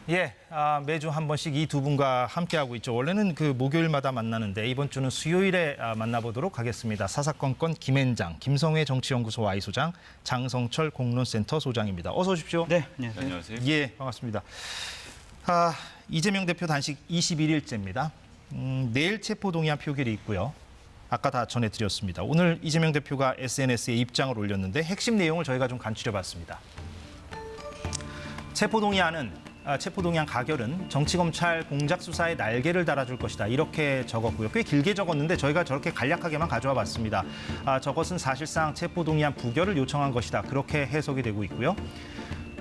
예, 매주 한 번씩 이 두 분과 함께하고 있죠. 원래는 그 목요일마다 만나는데 이번 주는 수요일에 만나보도록 하겠습니다. 사사건건 김앤장, 김성회 정치연구소 Y소장, 장성철 공론센터 소장입니다. 어서 오십시오. 네, 안녕하세요. 안녕하세요. 예, 반갑습니다. 이재명 대표 단식 21일째입니다. 내일 체포동의안 표결이 있고요. 아까 다 전해드렸습니다. 오늘 이재명 대표가 SNS에 입장을 올렸는데 핵심 내용을 저희가 좀 간추려봤습니다. 체포동의안 가결은 정치검찰 공작 수사에 날개를 달아줄 것이다. 이렇게 적었고요. 꽤 길게 적었는데 저희가 저렇게 간략하게만 가져와 봤습니다. 저것은 사실상 체포동의안 부결을 요청한 것이다. 그렇게 해석이 되고 있고요.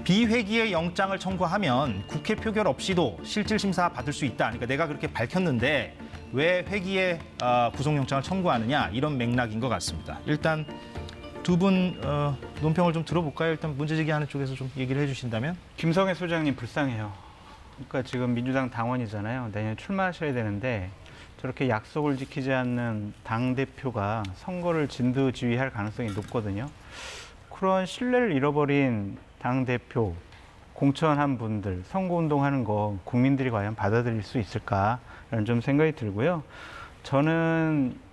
비회기의 영장을 청구하면 국회 표결 없이도 실질심사 받을 수 있다. 그러니까 내가 그렇게 밝혔는데 왜 회기에 구속영장을 청구하느냐. 이런 맥락인 것 같습니다. 일단 두 분 논평을 좀 들어볼까요? 일단 문제제기하는 쪽에서 좀 얘기를 해주신다면. 김성회 소장님 불쌍해요. 그러니까 지금 민주당 당원이잖아요. 내년에 출마하셔야 되는데 저렇게 약속을 지키지 않는 당대표가 선거를 진두지휘할 가능성이 높거든요. 그런 신뢰를 잃어버린 당대표, 공천한 분들, 선거운동하는 거 국민들이 과연 받아들일 수 있을까라는 좀 생각이 들고요. 저는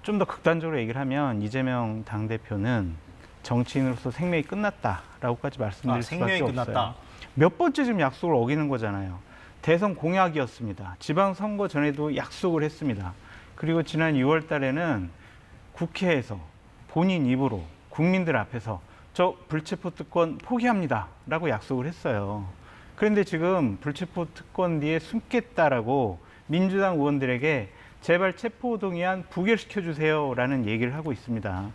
좀 더 극단적으로 얘기를 하면 이재명 당대표는 정치인으로서 생명이 끝났다라고까지 말씀드릴 수밖에 없어요. 끝났다. 몇 번째 지금 약속을 어기는 거잖아요. 대선 공약이었습니다. 지방선거 전에도 약속을 했습니다. 그리고 지난 6월 달에는 국회에서 본인 입으로 국민들 앞에서 저 불체포 특권 포기합니다 라고 약속을 했어요. 그런데 지금 불체포 특권 뒤에 숨겠다라고 민주당 의원들에게 제발 체포동의안 부결시켜주세요 라는 얘기를 하고 있습니다.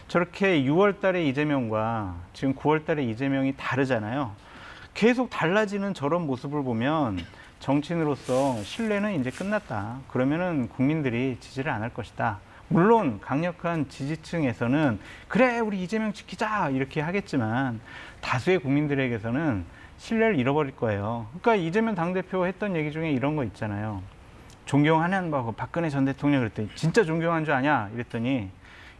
저렇게 6월 달에 이재명과 지금 9월 달에 이재명이 다르잖아요. 계속 달라지는 저런 모습을 보면 정치인으로서 신뢰는 이제 끝났다. 그러면은 국민들이 지지를 안 할 것이다. 물론 강력한 지지층에서는 그래 우리 이재명 지키자 이렇게 하겠지만 다수의 국민들에게서는 신뢰를 잃어버릴 거예요. 그러니까 이재명 당대표 했던 얘기 중에 이런 거 있잖아요. 존경하는 뭐 박근혜 전 대통령 그랬더니 진짜 존경한 줄 아냐 이랬더니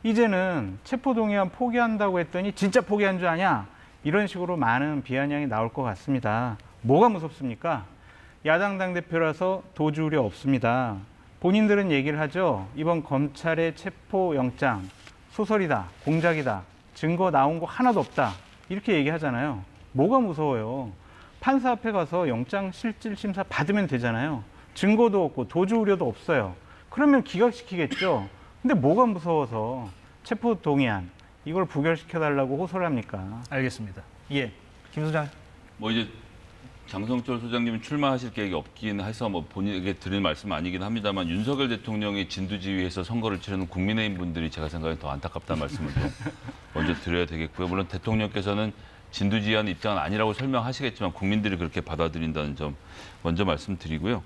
이제는 체포동의안 포기한다고 했더니 진짜 포기한 줄 아냐 이런 식으로 많은 비아냥이 나올 것 같습니다. 뭐가 무섭습니까? 야당 당대표라서 도주 우려 없습니다. 본인들은 얘기를 하죠. 이번 검찰의 체포영장 소설이다, 공작이다, 증거 나온 거 하나도 없다 이렇게 얘기하잖아요. 뭐가 무서워요? 판사 앞에 가서 영장 실질심사 받으면 되잖아요. 증거도 없고 도주 우려도 없어요. 그러면 기각시키겠죠. 근데 뭐가 무서워서 체포동의안 이걸 부결시켜달라고 호소를 합니까? 알겠습니다. 예, 김 소장. 뭐 이제 장성철 소장님은 출마하실 계획이 없긴 해서 뭐 본인에게 드릴 말씀 아니긴 합니다만 윤석열 대통령이 진두지휘해서 선거를 치르는 국민의힘 분들이 제가 생각에 더 안타깝다는 말씀을 좀 먼저 드려야 되겠고요. 물론 대통령께서는 진두지휘하는 입장은 아니라고 설명하시겠지만 국민들이 그렇게 받아들인다는 점 먼저 말씀드리고요.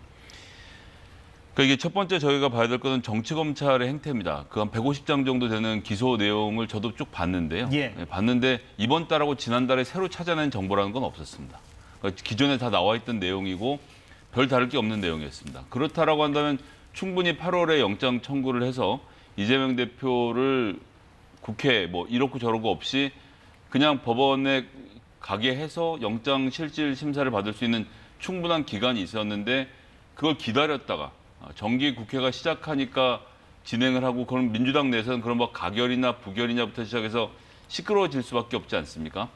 그러니까 이게 첫 번째 저희가 봐야 될 것은 정치검찰의 행태입니다. 그 한 150장 정도 되는 기소 내용을 저도 쭉 봤는데요. 예. 봤는데 이번 달하고 지난달에 새로 찾아낸 정보라는 건 없었습니다. 그러니까 기존에 다 나와 있던 내용이고 별 다를 게 없는 내용이었습니다. 그렇다라고 한다면 충분히 8월에 영장 청구를 해서 이재명 대표를 국회 뭐 이렇고 저렇고 없이 그냥 법원에 가게 해서 영장 실질 심사를 받을 수 있는 충분한 기간이 있었는데 그걸 기다렸다가 정기 국회가 시작하니까 진행을 하고 그럼 민주당 내에서는 그런 뭐 가결이나 부결이냐부터 시작해서 시끄러워질 수밖에 없지 않습니까?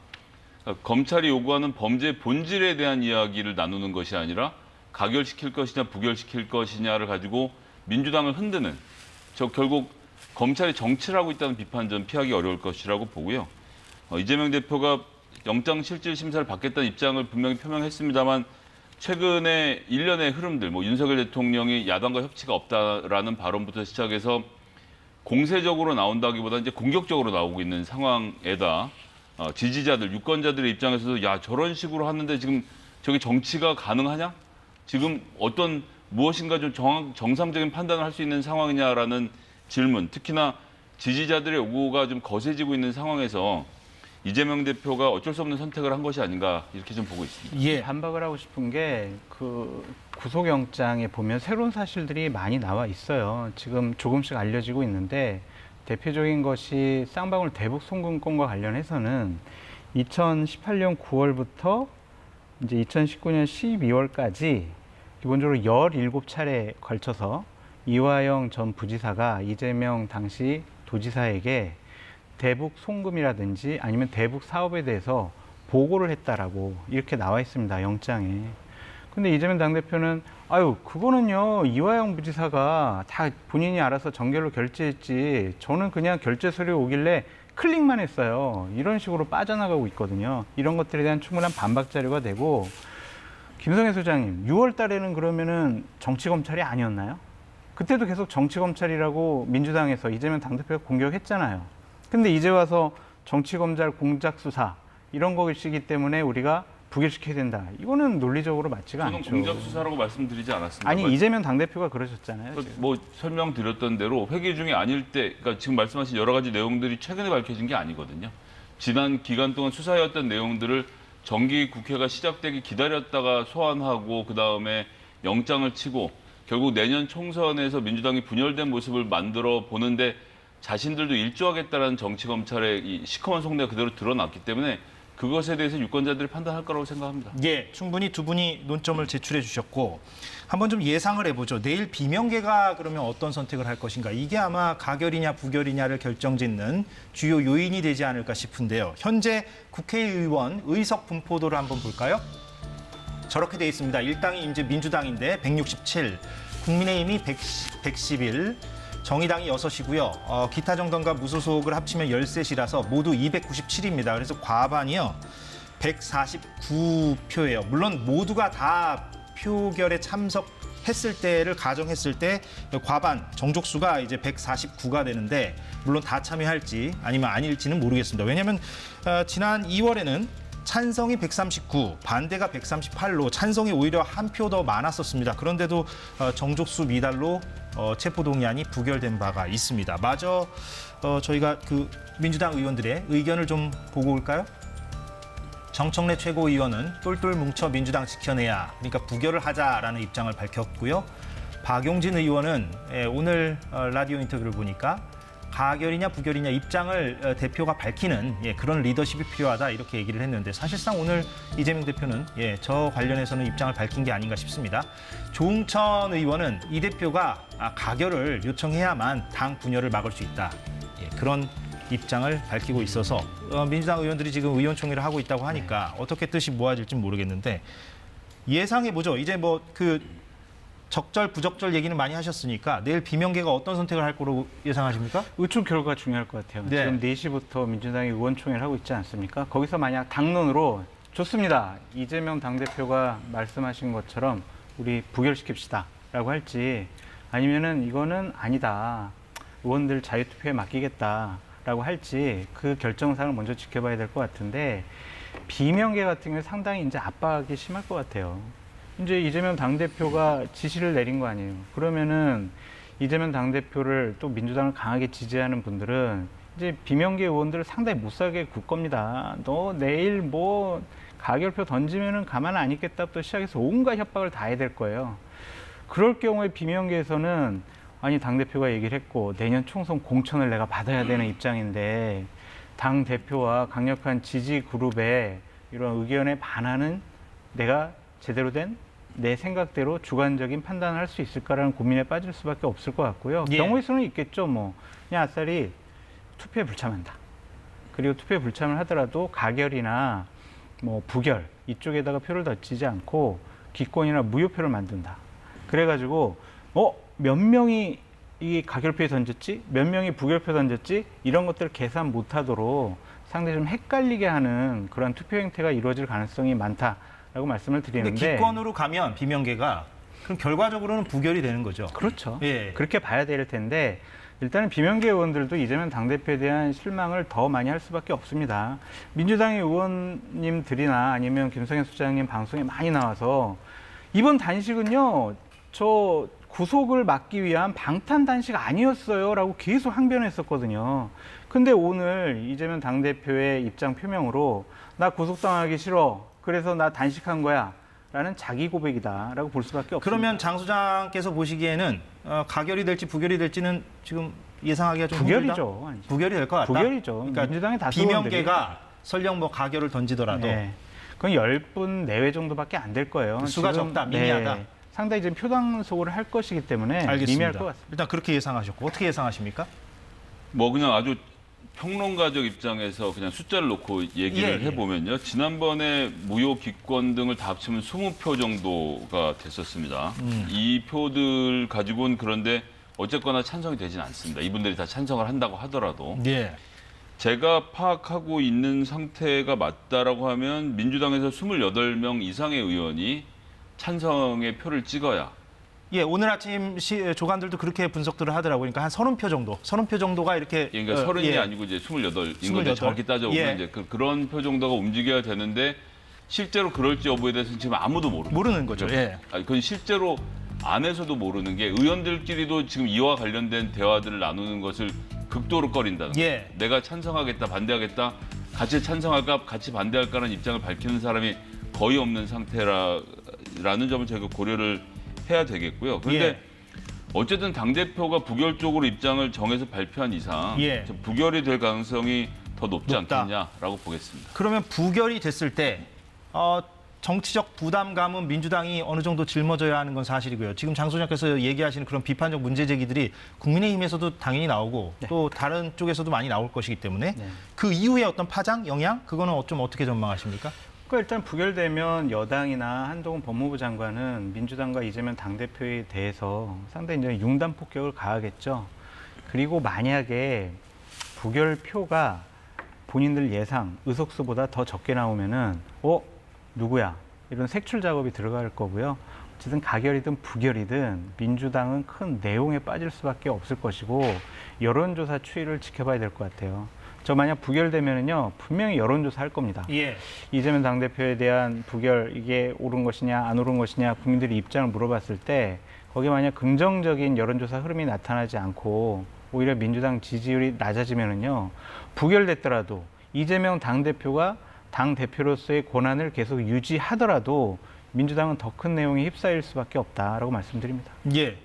그러니까 검찰이 요구하는 범죄 본질에 대한 이야기를 나누는 것이 아니라 가결시킬 것이냐 부결시킬 것이냐를 가지고 민주당을 흔드는 저 결국 검찰이 정치를 하고 있다는 비판 전 피하기 어려울 것이라고 보고요. 이재명 대표가 영장 실질 심사를 받겠다는 입장을 분명히 표명했습니다만 최근에 일련의 흐름들, 뭐 윤석열 대통령이 야당과 협치가 없다라는 발언부터 시작해서 공세적으로 나온다기보다 이제 공격적으로 나오고 있는 상황에다 지지자들, 유권자들의 입장에서도 야 저런 식으로 하는데 지금 저게 정치가 가능하냐? 지금 어떤 무엇인가 좀 정상적인 판단을 할 수 있는 상황이냐라는 질문, 특히나 지지자들의 요구가 좀 거세지고 있는 상황에서 이재명 대표가 어쩔 수 없는 선택을 한 것이 아닌가 이렇게 좀 보고 있습니다. 예. 반박을 하고 싶은 게 그 구속영장에 보면 새로운 사실들이 많이 나와 있어요. 지금 조금씩 알려지고 있는데 대표적인 것이 쌍방울 대북 송금건과 관련해서는 2018년 9월부터 이제 2019년 12월까지 기본적으로 17차례에 걸쳐서 이화영 전 부지사가 이재명 당시 도지사에게 대북 송금이라든지 아니면 대북 사업에 대해서 보고를 했다라고 이렇게 나와 있습니다, 영장에. 근데 이재명 당대표는 아유, 그거는요, 이화영 부지사가 다 본인이 알아서 정결로 결제했지, 저는 그냥 결제 서류 오길래 클릭만 했어요. 이런 식으로 빠져나가고 있거든요. 이런 것들에 대한 충분한 반박 자료가 되고, 김성애 소장님, 6월 달에는 그러면은 정치검찰이 아니었나요? 그때도 계속 정치검찰이라고 민주당에서 이재명 당대표가 공격했잖아요. 근데 이제 와서 정치검찰 공작수사 이런 것이기 때문에 우리가 부결시켜야 된다. 이거는 논리적으로 맞지가 저는 않죠. 공작수사라고 말씀드리지 않았습니다. 아니, 이재명 당대표가 그러셨잖아요. 지금. 뭐 설명드렸던 대로 회기 중에 아닐 때, 그러니까 지금 말씀하신 여러 가지 내용들이 최근에 밝혀진 게 아니거든요. 지난 기간 동안 수사해왔던 내용들을 정기 국회가 시작되기 기다렸다가 소환하고 그 다음에 영장을 치고 결국 내년 총선에서 민주당이 분열된 모습을 만들어 보는데 자신들도 일조하겠다는 정치검찰의 이 시커먼 속내가 그대로 드러났기 때문에 그것에 대해서 유권자들이 판단할 거라고 생각합니다. 예, 충분히 두 분이 논점을 제출해 주셨고 한번 좀 예상을 해보죠. 내일 비명계가 그러면 어떤 선택을 할 것인가. 이게 아마 가결이냐 부결이냐를 결정짓는 주요 요인이 되지 않을까 싶은데요. 현재 국회의원 의석 분포도를 한번 볼까요? 저렇게 돼 있습니다. 일당이 이제 민주당인데 167, 국민의힘이 111, 정의당이 6이고요. 기타 정당과 무소속을 합치면 13이라서 모두 297입니다. 그래서 과반이요. 149표예요. 물론 모두가 다 표결에 참석했을 때를 가정했을 때 과반 정족수가 이제 149가 되는데 물론 다 참여할지 아니면 아닐지는 모르겠습니다. 왜냐하면 지난 2월에는 찬성이 139, 반대가 138로 찬성이 오히려 한 표 더 많았었습니다. 그런데도 정족수 미달로 체포동의안이 부결된 바가 있습니다. 마저 저희가 그 민주당 의원들의 의견을 좀 보고 올까요? 정청래 최고위원은 똘똘 뭉쳐 민주당 지켜내야, 그러니까 부결을 하자라는 입장을 밝혔고요. 박용진 의원은 오늘 라디오 인터뷰를 보니까 가결이냐 부결이냐 입장을 대표가 밝히는 그런 리더십이 필요하다 이렇게 얘기를 했는데 사실상 오늘 이재명 대표는 저 관련해서는 입장을 밝힌 게 아닌가 싶습니다. 조응천 의원은 이 대표가 가결을 요청해야만 당 분열을 막을 수 있다. 그런 입장을 밝히고 있어서 민주당 의원들이 지금 의원총회를 하고 있다고 하니까 어떻게 뜻이 모아질지 모르겠는데 예상해보죠. 이제 뭐 적절, 부적절 얘기는 많이 하셨으니까 내일 비명계가 어떤 선택을 할 거로 예상하십니까? 의총 결과가 중요할 것 같아요. 네. 지금 4시부터 민주당이 의원총회를 하고 있지 않습니까? 거기서 만약 당론으로 좋습니다. 이재명 당대표가 말씀하신 것처럼 우리 부결시킵시다 라고 할지 아니면은 이거는 아니다. 의원들 자유투표에 맡기겠다라고 할지 그 결정사항을 먼저 지켜봐야 될 것 같은데 비명계 같은 경우에 상당히 이제 압박이 심할 것 같아요. 이제 이재명 당대표가 지시를 내린 거 아니에요. 그러면은 이재명 당대표를 또 민주당을 강하게 지지하는 분들은 이제 비명계 의원들을 상당히 못 살게 굴 겁니다. 너 내일 뭐 가결표 던지면은 가만 안 있겠다부터 시작해서 온갖 협박을 다 해야 될 거예요. 그럴 경우에 비명계에서는 아니 당대표가 얘기를 했고 내년 총선 공천을 내가 받아야 되는 입장인데 당대표와 강력한 지지 그룹의 이런 의견에 반하는 내가 제대로 된 내 생각대로 주관적인 판단을 할 수 있을까라는 고민에 빠질 수밖에 없을 것 같고요. 경우의 수는 있겠죠. 뭐 그냥 아싸리 투표에 불참한다. 그리고 투표에 불참을 하더라도 가결이나 뭐 부결 이쪽에다가 표를 던지지 않고 기권이나 무효표를 만든다. 그래가지고 몇 명이 이 가결표에 던졌지? 몇 명이 부결표 던졌지? 이런 것들을 계산 못하도록 상당히 좀 헷갈리게 하는 그런 투표 행태가 이루어질 가능성이 많다라고 말씀을 드리는데. 근데 기권으로 가면 비명계가 그럼 결과적으로는 부결이 되는 거죠. 그렇죠. 예. 그렇게 봐야 될 텐데 일단은 비명계 의원들도 이재명 당대표에 대한 실망을 더 많이 할 수밖에 없습니다. 민주당의 의원님들이나 아니면 김성현 소장님 방송에 많이 나와서 이번 단식은요. 저 구속을 막기 위한 방탄 단식 아니었어요 라고 계속 항변했었거든요. 근데 오늘 이재명 당대표의 입장 표명으로 나 구속당하기 싫어. 그래서 나 단식한 거야. 라는 자기 고백이다라고 볼 수밖에 없습니다. 그러면 장 소장께서 보시기에는 가결이 될지 부결이 될지는 지금 예상하기가 좀 부결이죠. 힘들다? 부결이 될 것 같다. 부결이죠. 그러니까 민주당의 다수 비명계가 설령 뭐 가결을 던지더라도 네. 그건 10분 내외 정도밖에 안 될 거예요. 수가 지금, 적다, 미미하다. 상당히 지금 표당소를 할 것이기 때문에 알겠습니다. 미미할 것 같습니다. 일단 그렇게 예상하셨고 어떻게 예상하십니까? 뭐 그냥 아주 평론가적 입장에서 그냥 숫자를 놓고 얘기를 예. 해보면요. 지난번에 무효 기권 등을 다 합치면 20표 정도가 됐었습니다. 이 표들 가지고는 그런데 어쨌거나 찬성이 되진 않습니다. 이분들이 다 찬성을 한다고 하더라도. 예. 제가 파악하고 있는 상태가 맞다라고 하면 민주당에서 28명 이상의 의원이 찬성의 표를 찍어야 예, 오늘 아침 조간들도 그렇게 분석들을 하더라고요. 그러니까 한 30표 정도, 30표 정도가 이렇게 그러니까 30이 예. 아니고 이제 28인 건데 28. 정확히 따져보면 예. 이제 그런 표 정도가 움직여야 되는데 실제로 그럴지 여부에 대해서는 지금 아무도 모르는 거죠. 예. 아니, 그건 실제로 안에서도 모르는 게 의원들끼리도 지금 이와 관련된 대화들을 나누는 것을 극도로 꺼린다는 거예요. 예. 내가 찬성하겠다, 반대하겠다, 같이 찬성할까, 같이 반대할까라는 입장을 밝히는 사람이 거의 없는 상태라는 점을 저희가 고려를 해야 되겠고요. 그런데 예. 어쨌든 당대표가 부결 쪽으로 입장을 정해서 발표한 이상 예. 부결이 될 가능성이 더 높지 높다. 않겠냐라고 보겠습니다. 그러면 부결이 됐을 때 정치적 부담감은 민주당이 어느 정도 짊어져야 하는 건 사실이고요. 지금 장 소장께서 얘기하시는 그런 비판적 문제 제기들이 국민의힘에서도 당연히 나오고 네. 또 다른 쪽에서도 많이 나올 것이기 때문에 네. 그 이후에 어떤 파장, 영향 그거는 좀 어떻게 전망하십니까? 그러니까 일단 부결되면 여당이나 한동훈 법무부 장관은 민주당과 이재명 당대표에 대해서 상당히 이제 융단 폭격을 가하겠죠. 그리고 만약에 부결표가 본인들 예상 의석수보다 더 적게 나오면은 누구야? 이런 색출 작업이 들어갈 거고요. 어쨌든 가결이든 부결이든 민주당은 큰 내용에 빠질 수밖에 없을 것이고 여론조사 추이를 지켜봐야 될 것 같아요. 저 만약 부결되면은요 분명히 여론조사 할 겁니다. 예. 이재명 당대표에 대한 부결 이게 옳은 것이냐 안 옳은 것이냐 국민들이 입장을 물어봤을 때 거기에 만약 긍정적인 여론조사 흐름이 나타나지 않고 오히려 민주당 지지율이 낮아지면은요 부결됐더라도 이재명 당대표가 당대표로서의 권한을 계속 유지하더라도 민주당은 더 큰 내용에 휩싸일 수밖에 없다라고 말씀드립니다. 예.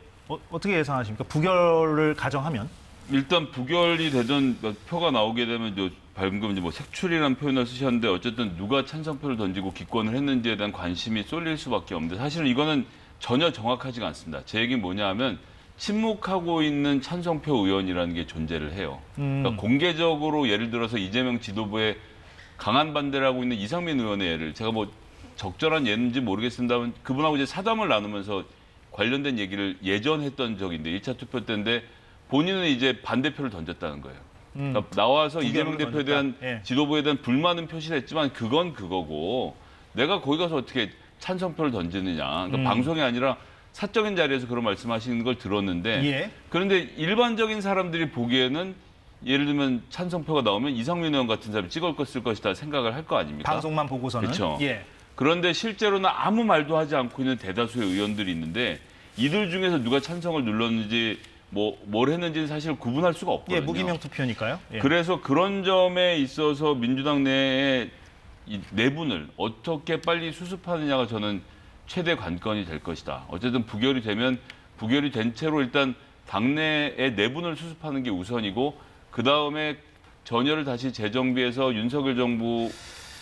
어떻게 예상하십니까? 부결을 가정하면? 일단 부결이 되던 표가 나오게 되면 이제 방금 이제 뭐 색출이라는 표현을 쓰셨는데 어쨌든 누가 찬성표를 던지고 기권을 했는지에 대한 관심이 쏠릴 수밖에 없는데 사실은 이거는 전혀 정확하지가 않습니다. 제 얘기는 뭐냐 하면 침묵하고 있는 찬성표 의원이라는 게 존재를 해요. 그러니까 공개적으로 예를 들어서 이재명 지도부에 강한 반대를 하고 있는 이상민 의원의 예를 제가 뭐 적절한 예인지 모르겠습니다만 그분하고 이제 사담을 나누면서 관련된 얘기를 예전 했던 적인데 1차 투표 때인데 본인은 이제 반대표를 던졌다는 거예요. 그러니까 나와서 이재명 대표에 대한 예. 지도부에 대한 불만은 표시를 했지만 그건 그거고 내가 거기 가서 어떻게 찬성표를 던지느냐. 그러니까 방송이 아니라 사적인 자리에서 그런 말씀하시는 걸 들었는데 예. 그런데 일반적인 사람들이 보기에는 예를 들면 찬성표가 나오면 이상민 의원 같은 사람이 찍을 것일 것이다 생각을 할 거 아닙니까? 방송만 보고서는. 그렇죠. 예. 그런데 실제로는 아무 말도 하지 않고 있는 대다수의 의원들이 있는데 이들 중에서 누가 찬성을 눌렀는지 뭘 했는지는 사실 구분할 수가 없거든요. 예, 무기명 투표니까요. 예. 그래서 그런 점에 있어서 민주당 내에 이 내분을 어떻게 빨리 수습하느냐가 저는 최대 관건이 될 것이다. 어쨌든 부결이 되면 부결이 된 채로 일단 당내의 내분을 수습하는 게 우선이고 그 다음에 전열을 다시 재정비해서 윤석열 정부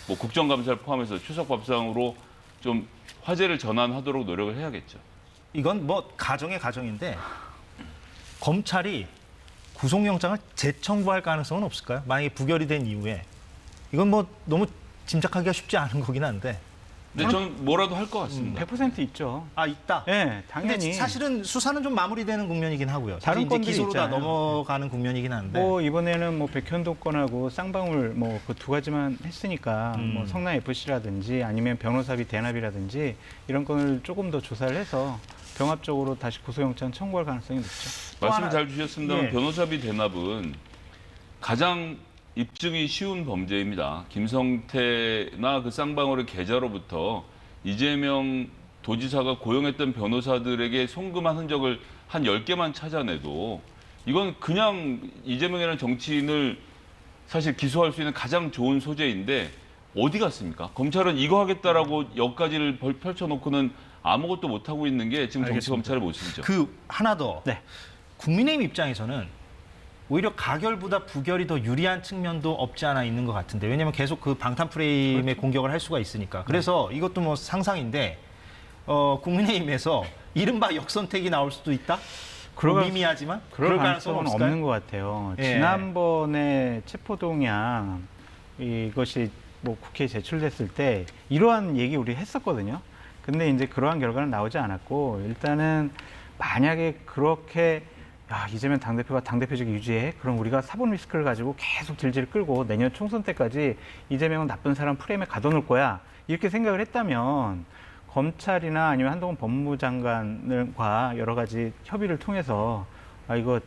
뭐 국정감사를 포함해서 추석 밥상으로 좀 화제를 전환하도록 노력을 해야겠죠. 이건 뭐 가정의 가정인데 검찰이 구속영장을 재청구할 가능성은 없을까요? 만약에 부결이 된 이후에 이건 뭐 너무 짐작하기가 쉽지 않은 거긴 한데. 근데 저는 뭐라도 할 것 같습니다. 100% 있죠. 있다. 네, 당연히. 근데 사실은 수사는 좀 마무리되는 국면이긴 하고요. 다른 이제 건들이 기소로 다 있잖아요. 넘어가는 국면이긴 한데. 뭐 이번에는 뭐 백현동 건하고 쌍방울 뭐 그 두 가지만 했으니까 뭐 성남 FC라든지 아니면 변호사비 대납이라든지 이런 건을 조금 더 조사를 해서 병합적으로 다시 구속영장 청구할 가능성이 높죠. 말씀 하나- 잘 주셨습니다만 예. 변호사비 대납은 가장 입증이 쉬운 범죄입니다. 김성태나 그 쌍방울의 계좌로부터 이재명 도지사가 고용했던 변호사들에게 송금한 흔적을 한 10개만 찾아내도 이건 그냥 이재명이라는 정치인을 사실 기소할 수 있는 가장 좋은 소재인데 어디 갔습니까? 검찰은 이거 하겠다라고 여기까지를 펼쳐놓고는 아무것도 못하고 있는 게 지금 알겠습니다. 정치검찰의 모습이죠. 그 하나 더. 네. 국민의힘 입장에서는 오히려 가결보다 부결이 더 유리한 측면도 없지 않아 있는 것 같은데 왜냐하면 계속 그 방탄 프레임에 그렇죠. 공격을 할 수가 있으니까 그래서 이것도 뭐 상상인데 국민의힘에서 이른바 역선택이 나올 수도 있다? 그럴 미미하지만 그럴 가능성은 가능성은 없을까요? 없는 것 같아요. 예. 지난번에 체포동의안 이것이 뭐 국회에 제출됐을 때 이러한 얘기 우리 했었거든요. 근데 이제 그러한 결과는 나오지 않았고 일단은 만약에 그렇게 이재명 당대표가 당대표직 유지해? 그럼 우리가 사법 리스크를 가지고 계속 질질 끌고 내년 총선 때까지 이재명은 나쁜 사람 프레임에 가둬놓을 거야. 이렇게 생각을 했다면 검찰이나 아니면 한동훈 법무부 장관과 여러 가지 협의를 통해서 이거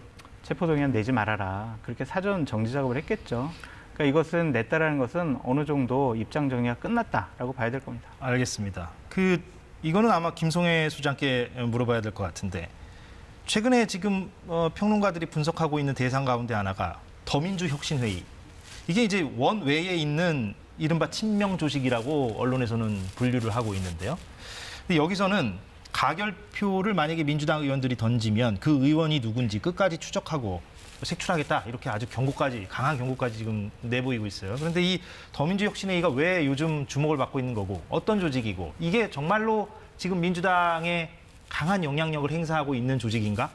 체포동의안 내지 말아라. 그렇게 사전 정지 작업을 했겠죠. 그러니까 이것은 냈다라는 것은 어느 정도 입장 정리가 끝났다라고 봐야 될 겁니다. 알겠습니다. 이거는 아마 김성애 소장께 물어봐야 될 것 같은데 최근에 지금 평론가들이 분석하고 있는 대상 가운데 하나가 더민주혁신회의. 이게 이제 원외에 있는 이른바 친명 조직이라고 언론에서는 분류를 하고 있는데요. 근데 여기서는 가결표를 만약에 민주당 의원들이 던지면 그 의원이 누군지 끝까지 추적하고 색출하겠다 이렇게 아주 강한 경고까지 지금 내보이고 있어요. 그런데 이 더민주혁신회의가 왜 요즘 주목을 받고 있는 거고 어떤 조직이고 이게 정말로 지금 민주당에 강한 영향력을 행사하고 있는 조직인가?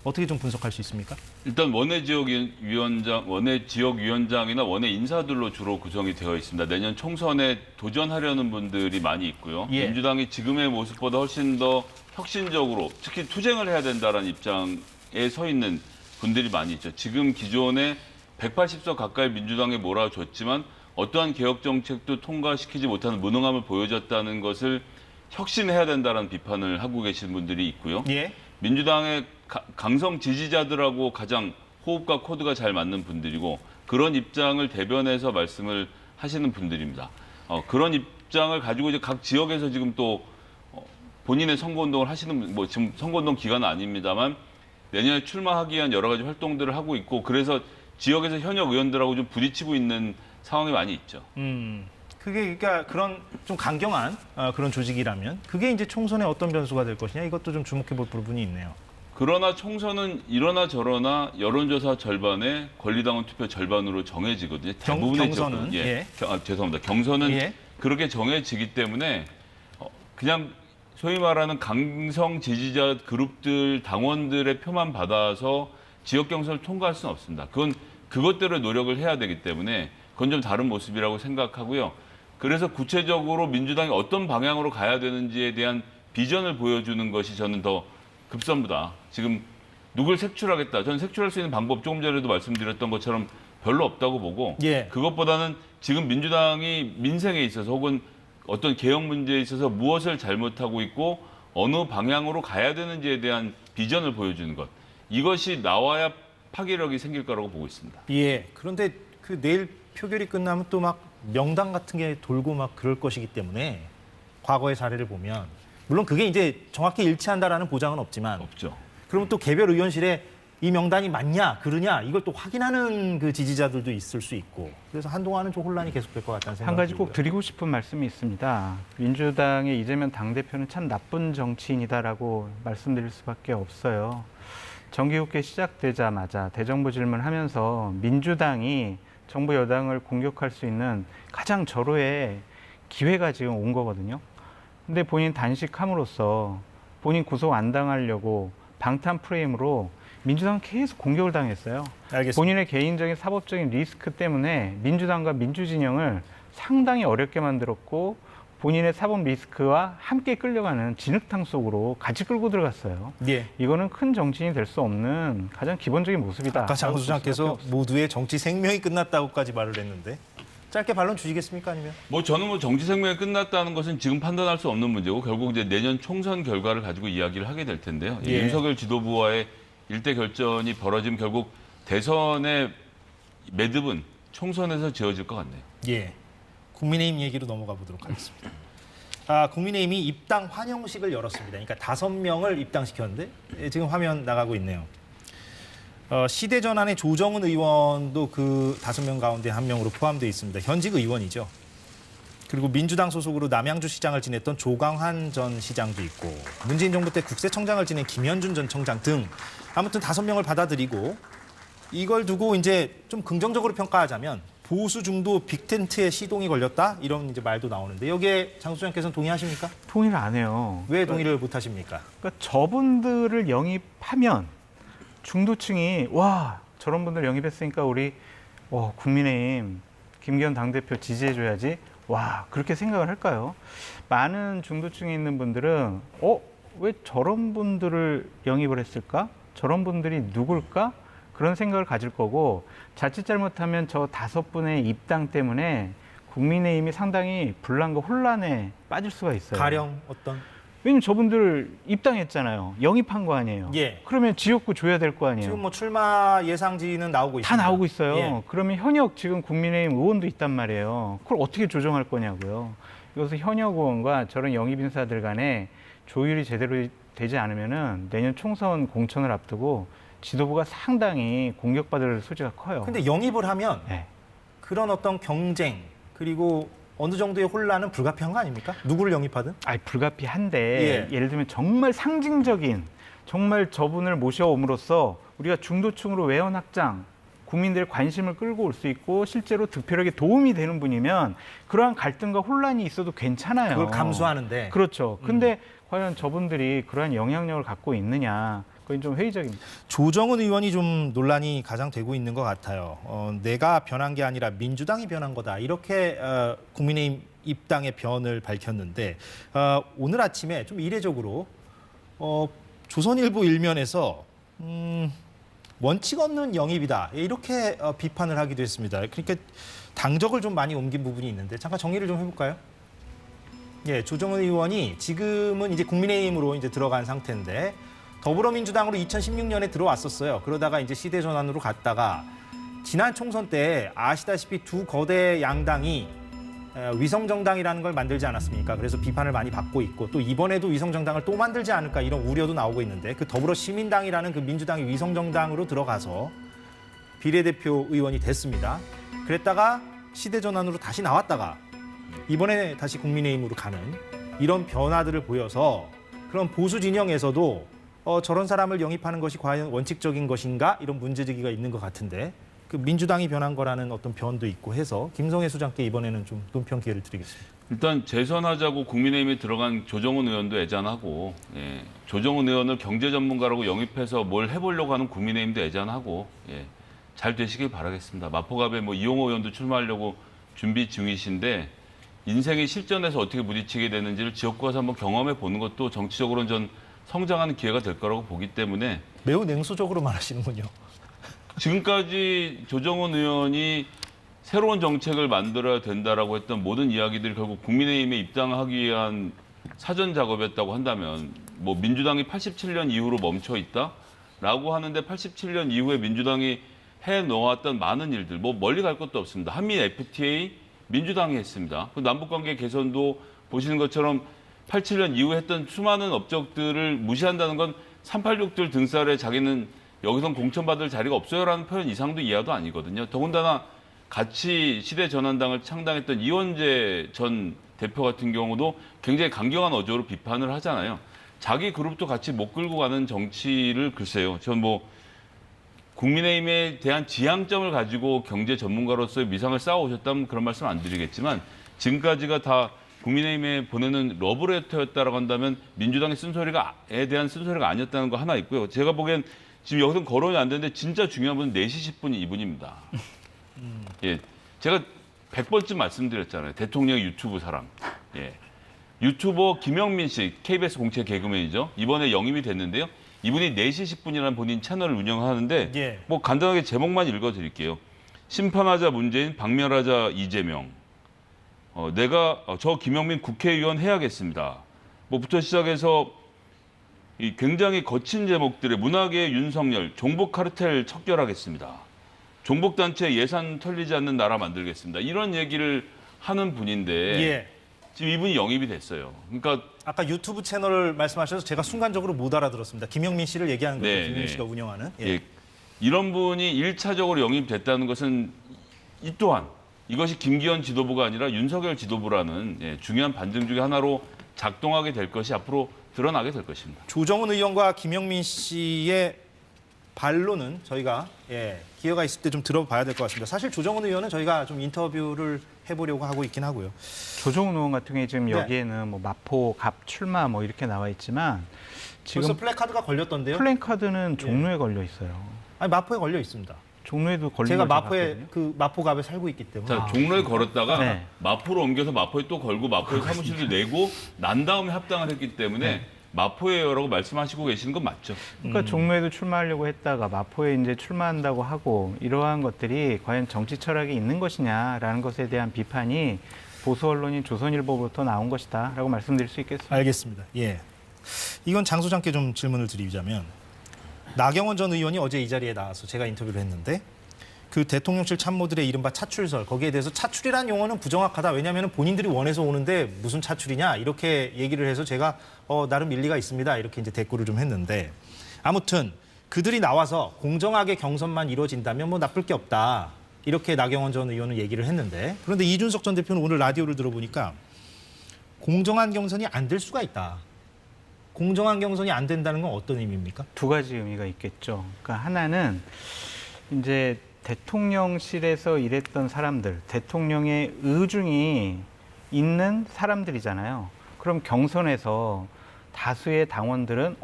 어떻게 좀 분석할 수 있습니까? 일단 원외 지역 위원장이나 원외 인사들로 주로 구성이 되어 있습니다. 내년 총선에 도전하려는 분들이 많이 있고요. 예. 민주당이 지금의 모습보다 훨씬 더 혁신적으로 특히 투쟁을 해야 된다는 입장에 서 있는 분들이 많이 있죠. 지금 기존에 180석 가까이 민주당에 몰아줬지만 어떠한 개혁 정책도 통과시키지 못하는 무능함을 보여줬다는 것을 혁신해야 된다는 비판을 하고 계신 분들이 있고요. 예. 민주당의 강성 지지자들하고 가장 호흡과 코드가 잘 맞는 분들이고 그런 입장을 대변해서 말씀을 하시는 분들입니다. 그런 입장을 가지고 이제 각 지역에서 지금 또 본인의 선거운동을 하시는 지금 선거운동 기간은 아닙니다만 내년에 출마하기 위한 여러 가지 활동들을 하고 있고 그래서 지역에서 현역 의원들하고 좀 부딪히고 있는 상황이 많이 있죠. 그게 그러니까 그런 좀 강경한 그런 조직이라면 그게 이제 총선에 어떤 변수가 될 것이냐 이것도 좀 주목해 볼 부분이 있네요. 그러나 총선은 이러나 저러나 여론조사 절반에 권리당원 투표 절반으로 정해지거든요. 대부분의 경선은? 지역은. 예. 죄송합니다. 경선은 예. 그렇게 정해지기 때문에 그냥 소위 말하는 강성 지지자 그룹들 당원들의 표만 받아서 지역 경선을 통과할 수는 없습니다. 그것대로 노력을 해야 되기 때문에 그건 좀 다른 모습이라고 생각하고요. 그래서 구체적으로 민주당이 어떤 방향으로 가야 되는지에 대한 비전을 보여주는 것이 저는 더 급선무다. 지금 누굴 색출하겠다. 저는 색출할 수 있는 방법 조금 전에도 말씀드렸던 것처럼 별로 없다고 보고 예. 그것보다는 지금 민주당이 민생에 있어서 혹은 어떤 개혁 문제에 있어서 무엇을 잘못하고 있고 어느 방향으로 가야 되는지에 대한 비전을 보여주는 것. 이것이 나와야 파괴력이 생길 거라고 보고 있습니다. 예. 그런데 내일 표결이 끝나면 또 막 명단 같은 게 돌고 막 그럴 것이기 때문에 과거의 사례를 보면 물론 그게 이제 정확히 일치한다라는 보장은 없지만 없죠. 그러면 또 개별 의원실에 이 명단이 맞냐 그러냐 이걸 또 확인하는 그 지지자들도 있을 수 있고 그래서 한동안은 좀 혼란이 계속될 것 같다는 생각이 한 가지 꼭 들고요. 드리고 싶은 말씀이 있습니다. 민주당의 이재명 당대표는 참 나쁜 정치인이다라고 말씀드릴 수밖에 없어요. 정기국회 시작되자마자 대정부 질문하면서 민주당이 정부 여당을 공격할 수 있는 가장 절호의 기회가 지금 온 거거든요. 근데 본인 단식함으로써 본인 구속 안 당하려고 방탄 프레임으로 민주당은 계속 공격을 당했어요. 알겠습니다. 본인의 개인적인 사법적인 리스크 때문에 민주당과 민주진영을 상당히 어렵게 만들었고 본인의 사법 리스크와 함께 끌려가는 진흙탕 속으로 같이 끌고 들어갔어요. 예. 이거는 큰 정치인이 될 수 없는 가장 기본적인 모습이다. 아까 장 소장께서 모두의 정치 생명이 끝났다고까지 말을 했는데 짧게 반론 주시겠습니까 아니면? 저는 정치 생명이 끝났다는 것은 지금 판단할 수 없는 문제고 결국 이제 내년 총선 결과를 가지고 이야기를 하게 될 텐데요. 예. 윤석열 지도부와의 일대 결전이 벌어지면 결국 대선의 매듭은 총선에서 지어질 것 같네요. 예. 국민의힘 얘기로 넘어가 보도록 하겠습니다. 국민의힘이 입당 환영식을 열었습니다. 그러니까 5명을 입당시켰는데 지금 화면 나가고 있네요. 시대전환의 조정은 의원도 그 5명 가운데 한 명으로 포함되어 있습니다. 현직 의원이죠. 그리고 민주당 소속으로 남양주 시장을 지냈던 조광환 전 시장도 있고 문재인 정부 때 국세청장을 지낸 김현준 전 청장 등 아무튼 5명을 받아들이고 이걸 두고 이제 좀 긍정적으로 평가하자면 보수 중도 빅텐트에 시동이 걸렸다 이런 이제 말도 나오는데 여기에 장 소장께서는 동의하십니까? 동의를 안 해요. 왜 동의를 못 하십니까? 그러니까 저분들을 영입하면 중도층이 와 저런 분들 영입했으니까 우리 국민의힘 김기현 당대표 지지해줘야지 와 그렇게 생각을 할까요? 많은 중도층에 있는 분들은 왜 저런 분들을 영입을 했을까? 저런 분들이 누굴까? 그런 생각을 가질 거고 자칫 잘못하면 저 5분의 입당 때문에 국민의힘이 상당히 분란과 혼란에 빠질 수가 있어요. 가령 어떤? 왜냐면 저분들 입당했잖아요. 영입한 거 아니에요. 예. 그러면 지역구 줘야 될 거 아니에요. 지금 뭐 출마 예상지는 나오고 있습니다. 다 나오고 있어요. 예. 그러면 현역 지금 국민의힘 의원도 있단 말이에요. 그걸 어떻게 조정할 거냐고요. 이것은 현역 의원과 저런 영입 인사들 간에 조율이 제대로 되지 않으면은 내년 총선 공천을 앞두고 지도부가 상당히 공격받을 소지가 커요. 근데 영입을 하면 네. 그런 어떤 경쟁 그리고 어느 정도의 혼란은 불가피한 거 아닙니까? 누구를 영입하든? 불가피한데 예를 들면 정말 상징적인 정말 저분을 모셔옴으로써 우리가 중도층으로 외연 확장 국민들의 관심을 끌고 올 수 있고 실제로 득표력에 도움이 되는 분이면 그러한 갈등과 혼란이 있어도 괜찮아요. 그걸 감수하는데. 그렇죠. 근데 과연 저분들이 그러한 영향력을 갖고 있느냐 그건 좀 회의적입니다. 조정은 의원이 좀 논란이 가장 되고 있는 것 같아요. 내가 변한 게 아니라 민주당이 변한 거다. 이렇게 국민의힘 입당의 변을 밝혔는데 오늘 아침에 좀 이례적으로 조선일보 일면에서 원칙 없는 영입이다. 이렇게 비판을 하기도 했습니다. 그러니까 당적을 좀 많이 옮긴 부분이 있는데 잠깐 정리를 좀 해볼까요? 예, 조정은 의원이 지금은 이제 국민의힘으로 이제 들어간 상태인데 더불어민주당으로 2016년에 들어왔었어요. 그러다가 이제 시대 전환으로 갔다가 지난 총선 때 아시다시피 두 거대 양당이 위성정당이라는 걸 만들지 않았습니까? 그래서 비판을 많이 받고 있고 또 이번에도 위성정당을 또 만들지 않을까 이런 우려도 나오고 있는데 그 더불어시민당이라는 그 민주당이 위성정당으로 들어가서 비례대표 의원이 됐습니다. 그랬다가 시대 전환으로 다시 나왔다가 이번에 다시 국민의힘으로 가는 이런 변화들을 보여서 그런 보수 진영에서도 저런 사람을 영입하는 것이 과연 원칙적인 것인가 이런 문제제기가 있는 것 같은데 그 민주당이 변한 거라는 어떤 변도 있고 해서 김성애 소장께 이번에는 좀 논평 기회를 드리겠습니다. 일단 재선하자고 국민의힘에 들어간 조정은 의원도 애잔하고 조정은 의원을 경제 전문가라고 영입해서 뭘 해보려고 하는 국민의힘도 애잔하고 잘 되시길 바라겠습니다. 마포갑에 뭐 이용호 의원도 출마하려고 준비 중이신데 인생의 실전에서 어떻게 부딪히게 되는지를 지역구 가서 한번 경험해 보는 것도 정치적으로는 전 성장하는 기회가 될 거라고 보기 때문에 매우 냉소적으로 말하시는군요. 지금까지 조정은 의원이 새로운 정책을 만들어야 된다라고 했던 모든 이야기들이 결국 국민의힘에 입당하기 위한 사전 작업이었다고 한다면 뭐 민주당이 87년 이후로 멈춰 있다라고 하는데 87년 이후에 민주당이 해놓았던 많은 일들 뭐 멀리 갈 것도 없습니다. 한미 FTA 민주당이 했습니다. 남북관계 개선도 보시는 것처럼 87년 이후에 했던 수많은 업적들을 무시한다는 건 386들 등살에 자기는 여기선 공천받을 자리가 없어요라는 표현 이상도 이하도 아니거든요. 더군다나 같이 시대전환당을 창당했던 이원재 전 대표 같은 경우도 굉장히 강경한 어조로 비판을 하잖아요. 자기 그룹도 같이 못 끌고 가는 정치를 글쎄요. 전 뭐 국민의힘에 대한 지향점을 가지고 경제 전문가로서의 위상을 쌓아오셨다면 그런 말씀 안 드리겠지만 지금까지가 다 국민의힘에 보내는 러브레터였다라고 한다면 민주당의 쓴소리에 대한 쓴소리가 아니었다는 거 하나 있고요. 제가 보기엔 지금 여기서 거론이 안 되는데 진짜 중요한 분은 4시 10분이 이분입니다. 예, 제가 100번쯤 말씀드렸잖아요. 대통령 유튜브 사랑. 예. 유튜버 김영민 씨, KBS 공채 개그맨이죠. 이번에 영입이 됐는데요. 이분이 4시 10분이라는 본인 채널을 운영하는데 뭐 간단하게 제목만 읽어드릴게요. 심판하자 문재인, 박멸하자 이재명. 저 김영민 국회의원 해야겠습니다. 뭐부터 시작해서 이 굉장히 거친 제목들의 문학의 윤석열, 종북 카르텔 척결하겠습니다. 종북단체 예산 털리지 않는 나라 만들겠습니다. 이런 얘기를 하는 분인데 지금 이분이 영입이 됐어요. 그러니까 아까 유튜브 채널을 말씀하셔서 제가 순간적으로 못 알아들었습니다. 김영민 씨를 얘기하는 거예요. 김영민 씨가 운영하는. 이런 분이 1차적으로 영입됐다는 것은 이 또한 이것이 김기현 지도부가 아니라 윤석열 지도부라는 중요한 반증 중에 하나로 작동하게 될 것이 앞으로 드러나게 될 것입니다. 조정은 의원과 김영민 씨의 반론은 저희가 기회가 있을 때 좀 들어봐야 될 것 같습니다. 사실 조정훈 의원은 저희가 좀 인터뷰를 해보려고 하고 있긴 하고요. 조정훈 의원 같은 경우에 지금 네. 여기에는 뭐 마포 갑 출마 뭐 이렇게 나와 있지만 지금 벌써 플래카드가 걸렸던데요. 플랜카드는 종로에 걸려 있어요. 아니 마포에 걸려 있습니다. 종로에도 걸린 제가 걸 마포에 봤거든요. 그 마포갑에 살고 있기 때문에. 자, 종로에 걸었다가 네. 마포로 옮겨서 마포에 또 걸고 마포에 사무실도 내고 난 다음에 합당을 했기 때문에 마포에요라고 말씀하시고 계시는 건 맞죠. 그러니까 종로에도 출마하려고 했다가 마포에 이제 출마한다고 하고 이러한 것들이 과연 정치 철학이 있는 것이냐라는 것에 대한 비판이 보수 언론인 조선일보부터 나온 것이다라고 말씀드릴 수 있겠습니다. 알겠습니다. 예. 이건 장 소장께 좀 질문을 드리자면 나경원 전 의원이 어제 이 자리에 나와서 제가 인터뷰를 했는데 그 대통령실 참모들의 이른바 차출설 거기에 대해서 차출이라는 용어는 부정확하다. 왜냐하면 본인들이 원해서 오는데 무슨 차출이냐 이렇게 얘기를 해서 제가 나름 일리가 있습니다. 이렇게 이제 대꾸를 좀 했는데 아무튼 그들이 나와서 공정하게 경선만 이루어진다면 뭐 나쁠 게 없다. 이렇게 나경원 전 의원은 얘기를 했는데 그런데 이준석 전 대표는 오늘 라디오를 들어보니까 공정한 경선이 안 될 수가 있다. 공정한 경선이 안 된다는 건 어떤 의미입니까? 두 가지 의미가 있겠죠. 그러니까 하나는 이제 대통령실에서 일했던 사람들, 대통령의 의중이 있는 사람들이잖아요. 그럼 경선에서 다수의 당원들은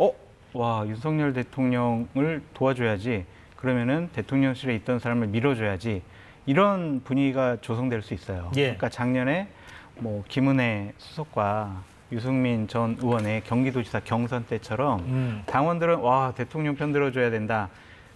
와, 윤석열 대통령을 도와줘야지. 그러면은 대통령실에 있던 사람을 밀어줘야지. 이런 분위기가 조성될 수 있어요. 예. 그러니까 작년에 뭐 김은혜 수석과 유승민 전 의원의 경기도지사 경선 때처럼 당원들은 와, 대통령 편 들어줘야 된다.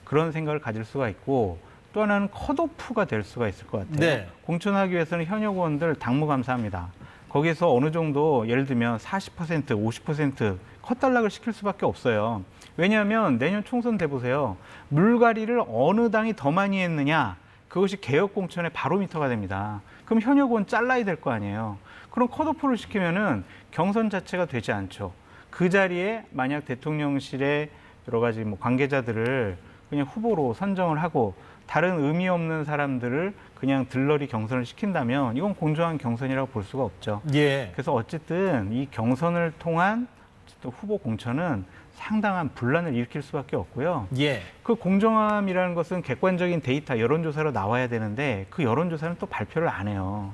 그런 생각을 가질 수가 있고 또 하나는 컷오프가 될 수가 있을 것 같아요. 네. 공천하기 위해서는 현역 의원들 당무 감사합니다. 거기서 어느 정도 예를 들면 40%, 50% 컷달락을 시킬 수밖에 없어요. 왜냐하면 내년 총선 때 보세요. 물갈이를 어느 당이 더 많이 했느냐. 그것이 개혁 공천의 바로미터가 됩니다. 그럼 현역 의원 잘라야 될 거 아니에요. 그럼 컷오프를 시키면은 경선 자체가 되지 않죠. 그 자리에 만약 대통령실의 여러 가지 뭐 관계자들을 그냥 후보로 선정을 하고 다른 의미 없는 사람들을 그냥 들러리 경선을 시킨다면 이건 공정한 경선이라고 볼 수가 없죠. 예. 그래서 어쨌든 이 경선을 통한 어쨌든 후보 공천은 상당한 분란을 일으킬 수밖에 없고요. 예. 그 공정함이라는 것은 객관적인 데이터, 여론조사로 나와야 되는데 그 여론조사는 또 발표를 안 해요.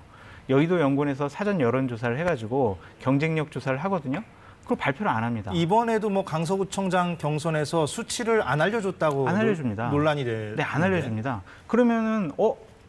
여의도 연구원에서 사전 여론조사를 해가지고 경쟁력 조사를 하거든요. 그걸 발표를 안 합니다. 이번에도 뭐 강서구청장 경선에서 수치를 안 알려줬다고 안 알려줍니다. 논란이 돼. 네, 안 알려줍니다. 그러면은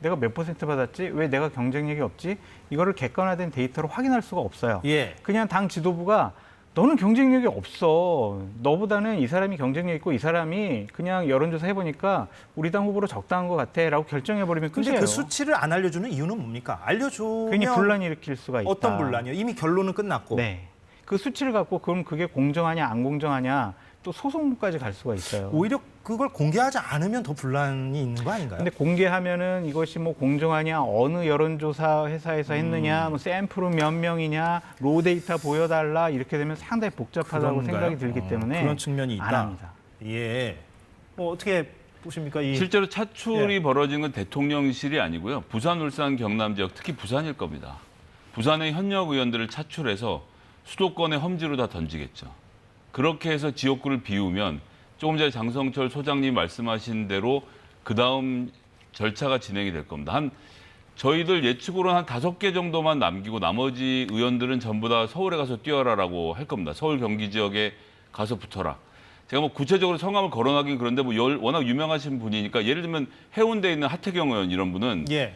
내가 몇 퍼센트 받았지? 왜 내가 경쟁력이 없지? 이거를 객관화된 데이터로 확인할 수가 없어요. 예. 그냥 당 지도부가 너는 경쟁력이 없어. 너보다는 이 사람이 경쟁력 있고 이 사람이 그냥 여론조사 해보니까 우리 당 후보로 적당한 것 같아 라고 결정해버리면 근데 끝이에요. 그 수치를 안 알려주는 이유는 뭡니까? 알려주면 괜히 분란이 일으킬 수가 있다. 어떤 분란이요? 이미 결론은 끝났고. 네. 그 수치를 갖고 그럼 그게 공정하냐 안 공정하냐 또 소송까지 갈 수가 있어요. 오히려 그걸 공개하지 않으면 더 분란이 있는 거 아닌가요? 근데 공개하면은 이것이 뭐 공정하냐, 어느 여론조사 회사에서 했느냐, 뭐 샘플은 몇 명이냐, 로 데이터 보여달라 이렇게 되면 상당히 복잡하다고 그런가요? 생각이 들기 때문에 그런 측면이 있다. 안 합니다. 예. 어떻게 보십니까? 실제로 차출이 벌어진 건 대통령실이 아니고요. 부산, 울산, 경남 지역, 특히 부산일 겁니다. 부산의 현역 의원들을 차출해서 수도권의 험지로 다 던지겠죠. 그렇게 해서 지역구를 비우면 조금 전에 장성철 소장님 말씀하신 대로 그다음 절차가 진행이 될 겁니다. 저희들 예측으로는 한 5개 정도만 남기고 나머지 의원들은 전부 다 서울에 가서 뛰어라라고 할 겁니다. 서울 경기 지역에 가서 붙어라. 제가 뭐 구체적으로 성함을 거론하긴 그런데 뭐 워낙 유명하신 분이니까 예를 들면 해운대에 있는 하태경 의원 이런 분은 예.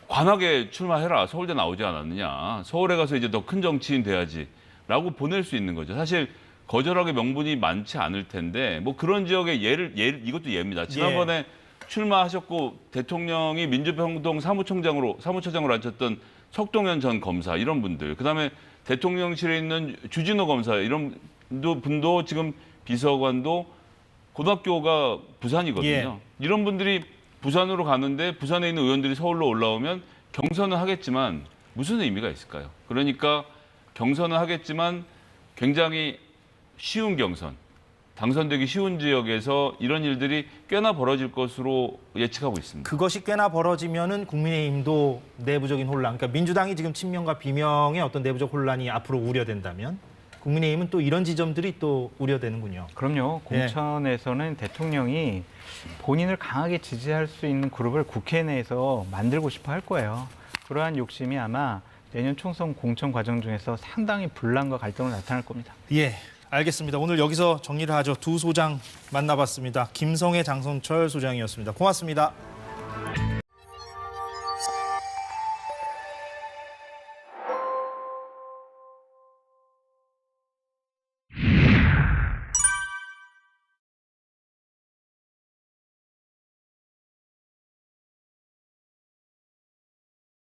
관악에 출마해라. 서울대 나오지 않았느냐. 서울에 가서 이제 더 큰 정치인 돼야지라고 보낼 수 있는 거죠. 사실 거절하게 명분이 많지 않을 텐데 뭐 그런 지역의 예를 이것도 예입니다. 지난번에 출마하셨고 대통령이 민주평통 사무처장으로 앉혔던 석동현 전 검사 이런 분들, 그다음에 대통령실에 있는 주진호 검사 이런 분도 지금 비서관도 고등학교가 부산이거든요. 예. 이런 분들이 부산으로 가는데 부산에 있는 의원들이 서울로 올라오면 경선은 하겠지만 무슨 의미가 있을까요? 그러니까 경선은 하겠지만 굉장히 쉬운 경선, 당선되기 쉬운 지역에서 이런 일들이 꽤나 벌어질 것으로 예측하고 있습니다. 그것이 꽤나 벌어지면은 국민의힘도 내부적인 혼란, 그러니까 민주당이 지금 친명과 비명의 어떤 내부적 혼란이 앞으로 우려된다면 국민의힘은 또 이런 지점들이 또 우려되는군요. 그럼요. 공천에서는 대통령이 본인을 강하게 지지할 수 있는 그룹을 국회 내에서 만들고 싶어 할 거예요. 그러한 욕심이 아마 내년 총선 공천 과정 중에서 상당히 분란과 갈등으로 나타날 겁니다. 예, 알겠습니다. 오늘 여기서 정리를 하죠. 두 소장 만나봤습니다. 김성애, 장성철 소장이었습니다. 고맙습니다.